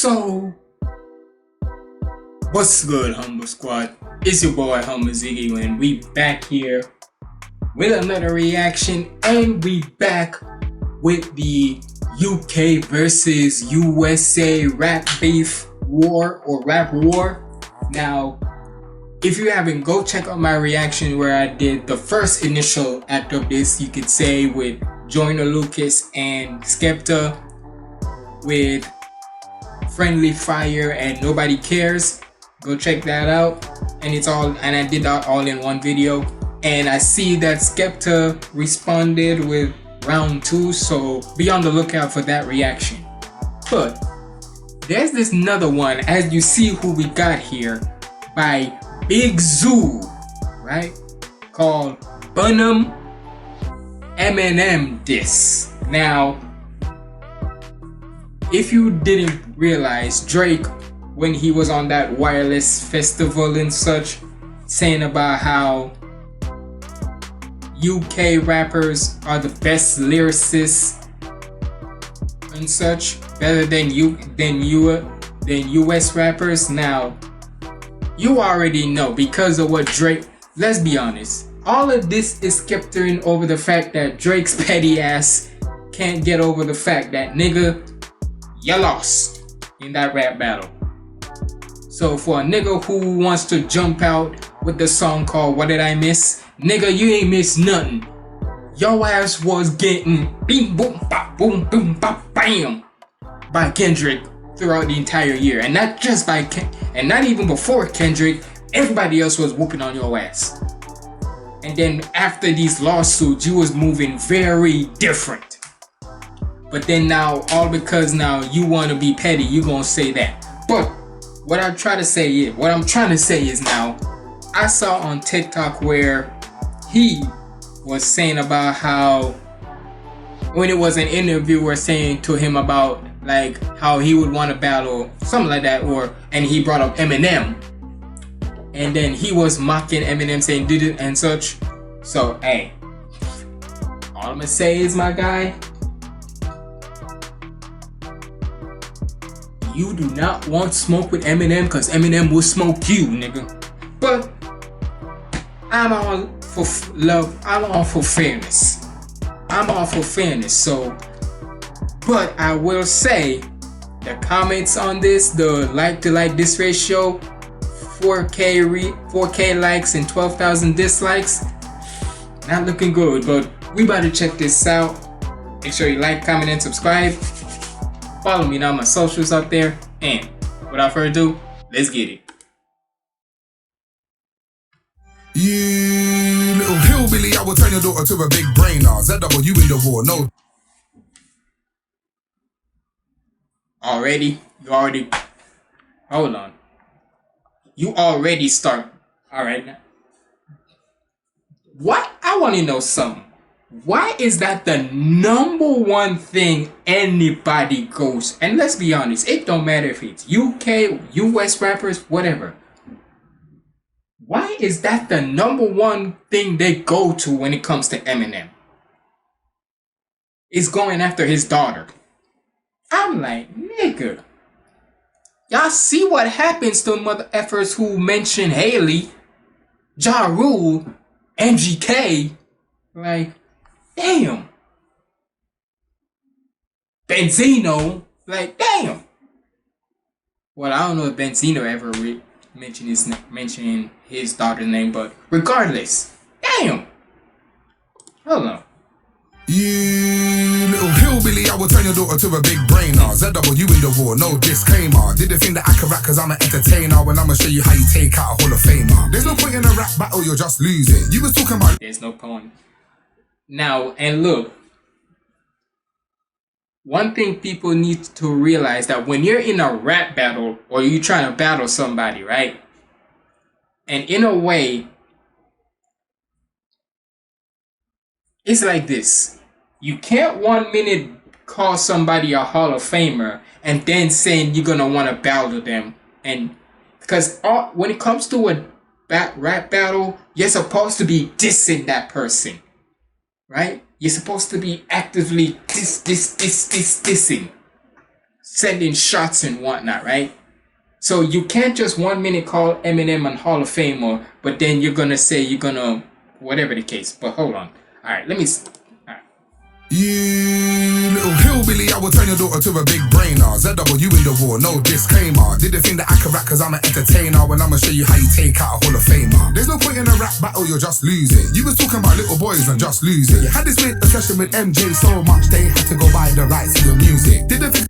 So, what's good, Humble Squad? It's your boy HumbleZiggy, and we back here with another reaction, and we back with the UK versus USA rap beef war or rap war. Now, if you haven't, go check out my reaction where I did the first initial act of this, you could say, with Joyner Lucas and Skepta, with Friendly Fire and Nobody Cares. Go check that out. And I did that all in one video. And I see that Skepta responded with round 2, so be on the lookout for that reaction. But there's this another one, as you see who we got here, by Big Zoo, right? Called Bun Em Eminem diss. Now, if you didn't realize, Drake, when he was on that wireless festival and such, saying about how UK rappers are the best lyricists and such, better than US rappers. Now, you already know, because of what Drake, let's be honest, all of this is skeptering over the fact that Drake's petty ass can't get over the fact that, nigga, you lost in that rap battle. So for a nigga who wants to jump out with the song called What Did I Miss? Nigga, you ain't miss nothing. Your ass was getting beam boom bop boom boom bop bam by Kendrick throughout the entire year. And not just by and not even before Kendrick, everybody else was whooping on your ass. And then after these lawsuits, you was moving very different. But then now, all because now you want to be petty, you gonna say that. But what I'm trying to say is now, I saw on TikTok where he was saying about how, when it was an interviewer saying to him about like how he would want to battle, something like that, and he brought up Eminem, and then he was mocking Eminem, saying did it and such. So hey, all I'm gonna say is, my guy, you do not want smoke with Eminem, because Eminem will smoke you, nigga. But I'm all for love. I'm all for fairness. So, but I will say, the comments on this, the like to like this ratio, 4K likes and 12,000 dislikes, not looking good. But we about to check this out. Make sure you like, comment, and subscribe. Follow me on my socials out there, and without further ado, let's get it. You little hillbilly, I will turn your daughter to a big brainer. ZW in the war, no. Hold on. You already start. Alright now. What? I want to know something. Why is that the number one thing anybody goes? And let's be honest, it don't matter if it's UK, US rappers, whatever. Why is that the number one thing they go to when it comes to Eminem? It's going after his daughter. I'm like, nigga, y'all see what happens to mother effers who mention Haley, Ja Rule, MGK, like, damn. Benzino, like, damn. Well, I don't know if Benzino ever mentioned his daughter's name, but regardless, damn. Hold on. You little hillbilly, I will turn your daughter to a big brainer. ZW in the war, no disclaimer. Did the thing that I can rap cause I'm an entertainer, when I'ma show you how you take out a Hall of Famer. There's no point in a rap battle, you're just losing. You was talking about... There's no point. Now, and look, one thing people need to realize, that when you're in a rap battle or you're trying to battle somebody, right? And in a way, it's like this. You can't 1 minute call somebody a Hall of Famer and then saying you're gonna want to battle them. And because when it comes to a rap battle, you're supposed to be dissing that person. Right? You're supposed to be actively dissing. sending shots and whatnot, right? So you can't just 1 minute call Eminem an Hall of Famer, but then you're gonna say you're gonna whatever the case. But hold on. All right, let me. All right. You little hillbilly, I will turn your daughter to a big brainer. ZW in the war, no disclaimer. Did the thing that I can rap cause I'm an entertainer. When I'ma show you how you take out a Hall of Famer. There's no point in a rap battle, you're just losing. You was talking about little boys and just losing. You had this weird obsession with MJ so much they had to go buy the rights to your music. Did the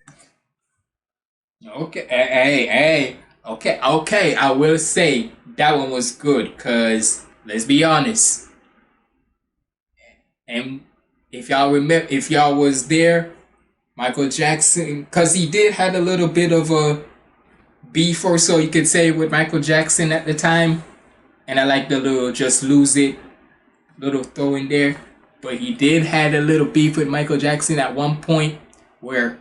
Okay, hey. Okay. I will say that one was good, cause let's be honest. And if y'all was there, Michael Jackson, cause he did had a little bit of a beef or so you could say with Michael Jackson at the time, and I like the little just lose it, little throw in there. But he did had a little beef with Michael Jackson at one point where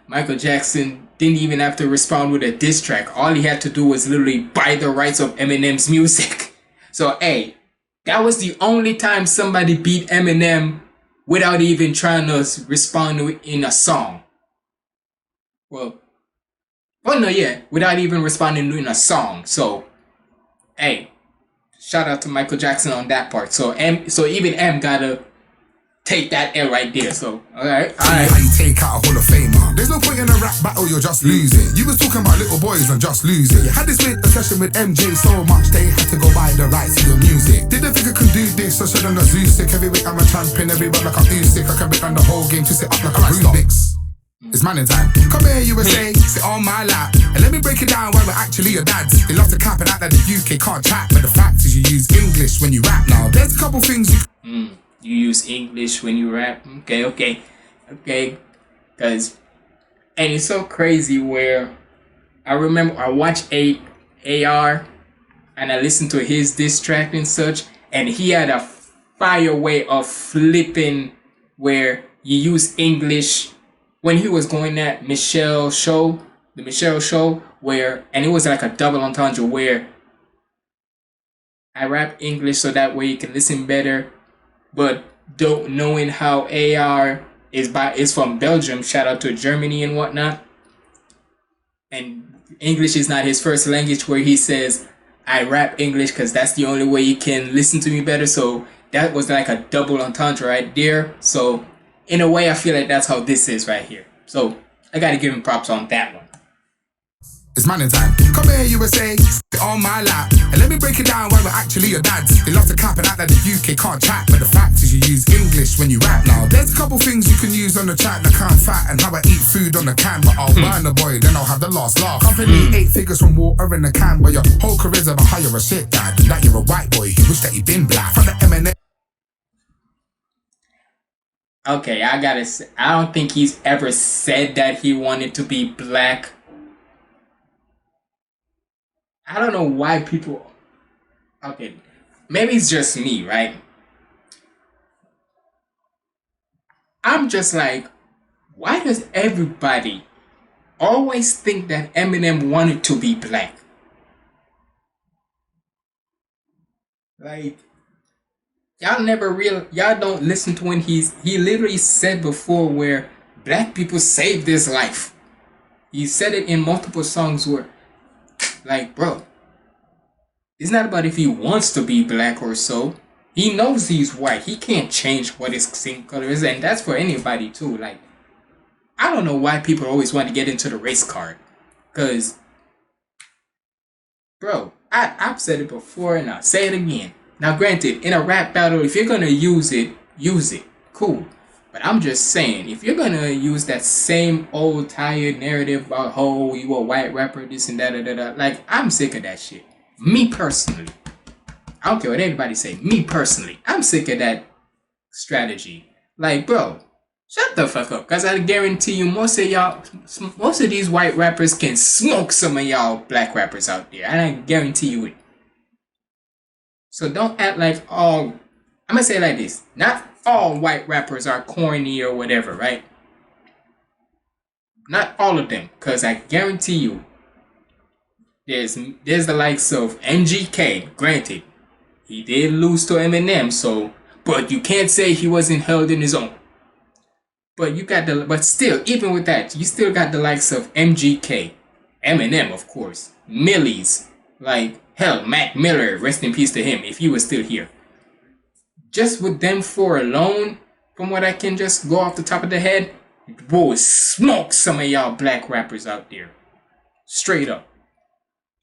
Michael Jackson didn't even have to respond with a diss track. All he had to do was literally buy the rights of Eminem's music. So, hey, that was the only time somebody beat Eminem without even trying to respond to it in a song. Without even responding in a song. So, hey, shout out to Michael Jackson on that part. So even M gotta take that L right there. So, alright. How you take out a Hall of Famer. There's no point in a rap battle, you're just losing. You was talking about little boys and just losing. You had this weird obsession with MJ so much they had to go buy the rights to your music. Didn't think I could do this, I should have zoo sick. Every week I'm a champion, every week like I'm sick. I can break down the whole game to sit up like a Rubik's. It's manning time. Come here, USA, sit on my lap. And let me break it down why we're actually your dads. They love to cap and act that the UK can't chat. But the fact is you use English when you rap now. There's a couple things you use English when you rap. Okay. And it's so crazy where I remember I watched AR and I listened to his diss track and such, and he had a fire way of flipping where you use English when he was going at the Michelle show, where, and it was like a double entendre where I rap English so that way you can listen better, but don't knowing how AR is from Belgium, shout out to Germany and whatnot, and English is not his first language, where he says I rap English because that's the only way you can listen to me better. So that was like a double entendre right there. So in a way I feel like that's how this is right here. So I gotta give him props on that one. It's manning time. Come here, USA, sit on my lap. And let me break it down why we're actually your dads. They love to cap and act that the UK can't chat. But the fact is you use English when you rap now. There's a couple things you can use on the track that can't fat. And how I eat food on the can. But I'll burn the boy, then I'll have the last laugh. Company 8 figures from water in the can. But your whole career's about how you're a shit dad. And that you're a white boy, you wish that you'd been black. From the Eminem. Okay, I gotta say, I don't think he's ever said that he wanted to be black. I don't know why people... Okay, maybe it's just me, right? I'm just like, why does everybody always think that Eminem wanted to be black? Like, y'all don't listen to when he literally said before where black people saved his life. He said it in multiple songs where, like, bro, it's not about if he wants to be black or so. He knows he's white. He can't change what his skin color is, and that's for anybody too. Like, I don't know why people always want to get into the race card, cause, bro, I've said it before and I'll say it again. Now, granted, in a rap battle, if you're gonna use it, cool. But I'm just saying, if you're gonna use that same old tired narrative about, oh, you a white rapper, this and that, like, I'm sick of that shit. Me personally, I don't care what anybody say. Me personally, I'm sick of that strategy. Like, bro, shut the fuck up, cause I guarantee you, most of these white rappers can smoke some of y'all black rappers out there, and I guarantee you it. So don't act like all, I'm gonna say it like this, not all white rappers are corny or whatever, right? Not all of them, because I guarantee you, there's the likes of MGK, granted, he did lose to Eminem, so, but you can't say he wasn't held in his own. But but still, even with that, you still got the likes of MGK, Eminem, of course, Millies, like hell, Mac Miller, rest in peace to him, if he was still here. Just with them four alone, from what I can just go off the top of the head, boy, smoke some of y'all black rappers out there. Straight up.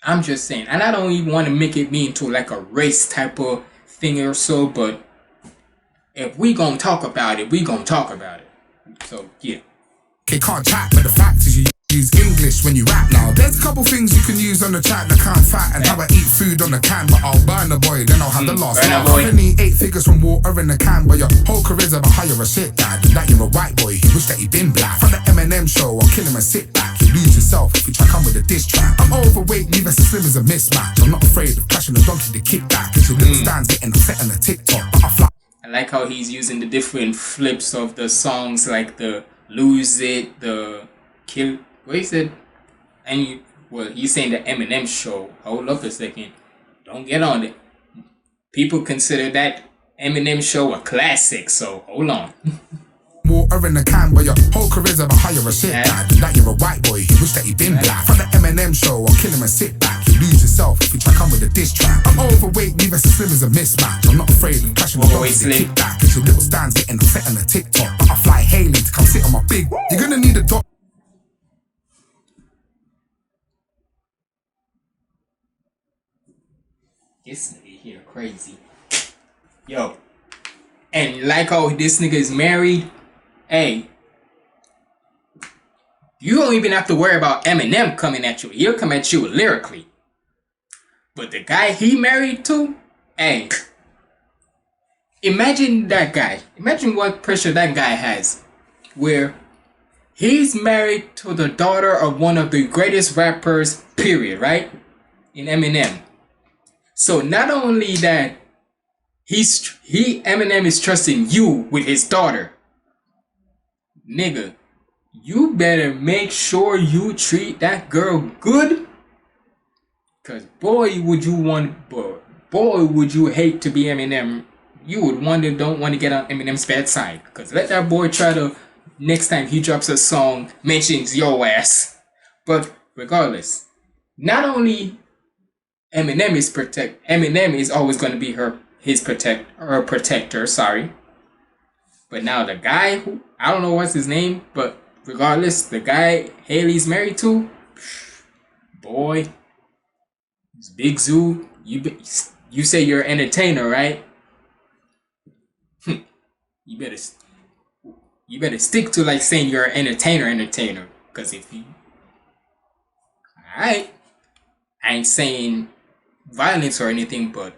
I'm just saying, and I don't even want to make it mean to like a race type of thing or so, but if we gonna talk about it, we gonna talk about it. So, yeah. Okay, can't chat, but the fact is you use English when you rap now. There's a couple things you can use on the track that can't fat, and how I eat food on the can, but I'll burn the boy, then I'll have the last laugh. I need 8 figures from water in the can, but your whole career's about how you're a shit dad, and that you're a white boy, you wish that you'd been black. For the Eminem show, I'll kill him and sit back. You lose yourself if you try come with a diss track. I'm overweight, leave us as slim as a mismatch. I'm not afraid of clashing a donkey to kick back, cause your little stands getting upset on the TikTok, but I fly. I like how he's using the different flips of the songs, like the Lose It, the Kill. What he said? And he's saying the Eminem show. Hold up a second. Don't get on it. People consider that Eminem show a classic, so hold on. Water in the can, but your whole career's about how you're a shit dad, and that you're a white boy, you wish that you'd been black. For the Eminem show, I'll kill him and sit back. You lose yourself if you try come with a diss track. I'm overweight, leave us as slim as a mismatch. I'm not afraid of clashing with dogs to kick back, cause your little stands getting upset on the TikTok, but I fly Haley to come sit on my big. You're gonna need a doc. This nigga here crazy. Yo. And like how this nigga is married, hey, you don't even have to worry about Eminem coming at you. He'll come at you lyrically. But the guy he married to, hey, imagine that guy. Imagine what pressure that guy has. Where he's married to the daughter of one of the greatest rappers, period, right? In Eminem. So not only that, Eminem is trusting you with his daughter. Nigga, you better make sure you treat that girl good. Cause boy would you hate to be Eminem. You would don't want to get on Eminem's bad side. Cause let that boy try to, next time he drops a song, mentions your ass. But regardless, not only Eminem is always going to be his protector, sorry. But now the guy who, I don't know what's his name, but regardless, the guy Haley's married to, boy, it's Big Zoo. You say you're an entertainer, right? You better stick to like saying you're an entertainer. Cause if you, alright, I ain't saying violence or anything, but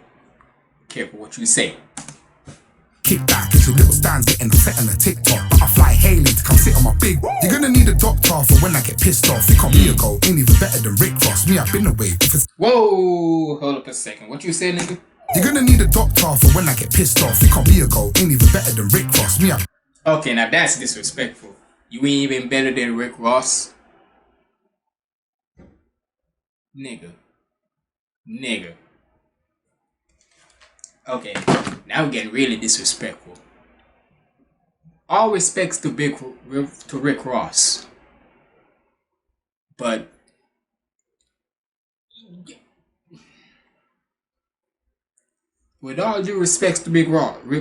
careful what you say. Kick back, cause your little stands getting upset on the TikTok, but I fly Haley to come sit on my big. You're gonna need a doctor for when I get pissed off. You can't be a goal, ain't even better than Rick Ross. Me, I've been away because. Whoa, hold up a second. What you said, nigga? You're gonna need a doctor for when I get pissed off. You can't be a goal, ain't even better than Rick Ross. Me, okay, now that's disrespectful. You ain't even better than Rick Ross. Nigga. Okay, now we're getting really disrespectful. All respects to Rick Ross, but with all due respects to Rick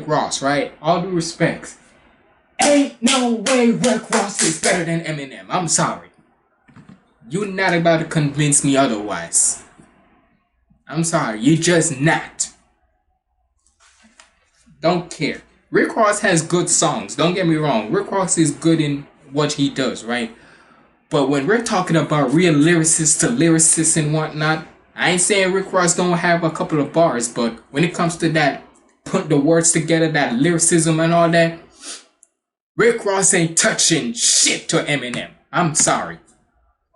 Ross, right? All due respects, ain't no way Rick Ross is better than Eminem. I'm sorry. You're not about to convince me otherwise. I'm sorry, you're just not. Don't care. Rick Ross has good songs. Don't get me wrong. Rick Ross is good in what he does, right? But when we're talking about real lyricists to lyricists and whatnot, I ain't saying Rick Ross don't have a couple of bars, but when it comes to that, put the words together, that lyricism and all that, Rick Ross ain't touching shit to Eminem. I'm sorry.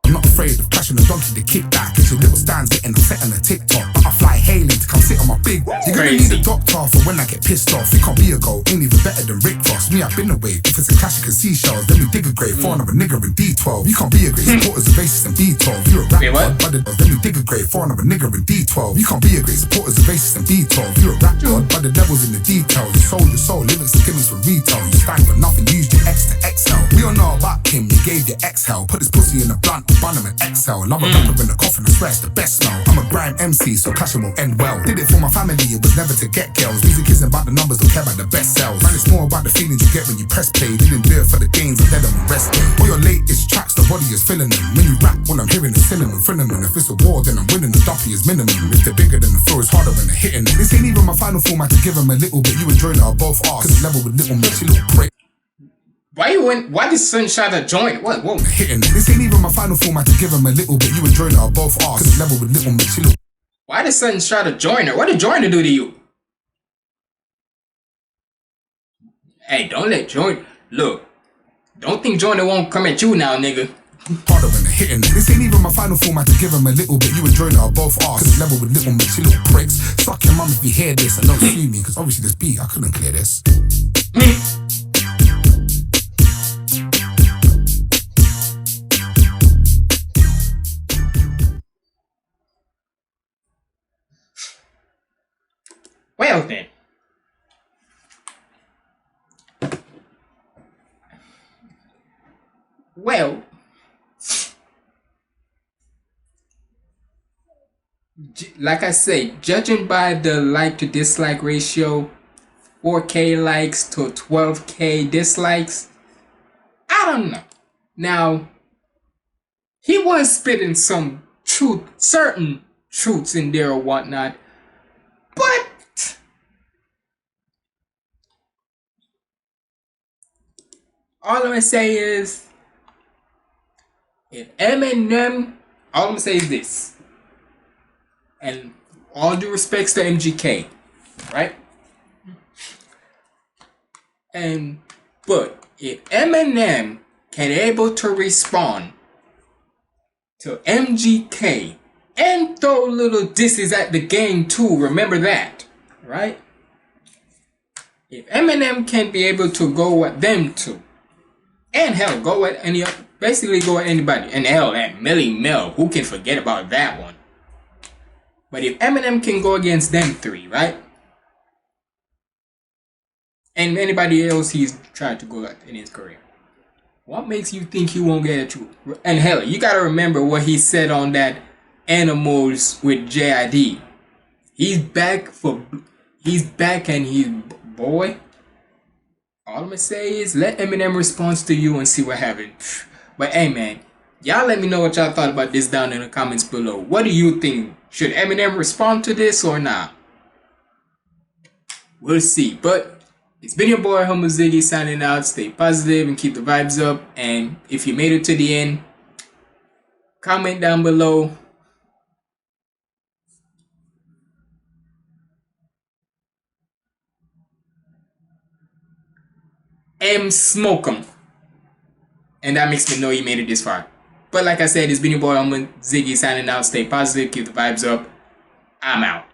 I'm not afraid of clashing a donkey to kick back, cause your little stands getting upset on the TikTok, but I fly Haley to come sit on my big. You're gonna need a doctor for when I get pissed off. You can't be a goal, ain't even better than Rick Ross. Me, I've been away. If it's a clash, you can see shells. Then we dig a grave for another nigga in D12. You can't be a great supporter's a racist in B12. You're a rap god, but then we dig a grave for another nigga in D12. You can't be a great supporter's a racist in B12. You're a rap god, but the devil's in the details. You sold your soul, lyrics and gimmicks for retail. You stand for nothing, use your X to X smell. We all know about Kim, you gave your exhale. Put this pussy in a blunt, bun him and exhale. Love a rapper in the coffin, I swear it's the best smell. I'm a grime MC, so clashing will end well. Did it for my family, it was never to get girls. Music isn't about the numbers, don't care about the best sales. Man, it's more about the feelings you get when you press play. Didn't do it for the gains, I'm dead on the rest day. All your latest tracks, the body is filling them. When you rap, all I'm hearing is cinnamon, cinnamon. If it's a war, then I'm winning, the dumpy is minimum. If they're bigger than the floor, it's harder when they're hitting them. This ain't even my final format to give them a little bit. You and Joyner are both arse. Cause level with little mix, you little prick. Why did Sunshine a joint? What? Whoa. Hitting them. This ain't even my final format to give them a little bit. You and Joyner are both arse. Cause level with little mix, you little. Why did Sunshine a Joyner? What did Joyner do to you? Hey, don't let Joyner. Look. Don't think Joyner won't come at you now, nigga. Harder when they're hitting them. This ain't even my final format to give them a little bit. You and Joyner are both arse. Cause level with little mix, you little pricks. Suck your mum if you hear this and don't sue me. Cause obviously this beat, I couldn't clear this. Well then. Well. Like I say, judging by the like to dislike ratio, 4K likes to 12K dislikes, I don't know. Now, he was spitting some truth, certain truths in there or whatnot, but all I'm gonna say is, if Eminem, all I'm gonna say is this. And all due respects to MGK, right? But if Eminem can able to respond to MGK and throw little disses at the game too, remember that, right? If Eminem can be able to go at them too, and hell, go at basically go at anybody, and hell, at Millie Mel, who can forget about that one? But if Eminem can go against them three, right? And anybody else he's tried to go at in his career, what makes you think he won't get at you? And hell, you gotta remember what he said on that Animals with JID. He's back and he's boy. All I'm gonna say is let Eminem respond to you and see what happens. But hey man, y'all let me know what y'all thought about this down in the comments below. What do you think? Should Eminem respond to this or not? We'll see. But it's been your boy HumbleZiggy signing out. Stay positive and keep the vibes up. And if you made it to the end, comment down below. Smoke 'em. And that makes me know you made it this far. But like I said, it's been your boy HumbleZiggy signing out. Stay positive, keep the vibes up. I'm out.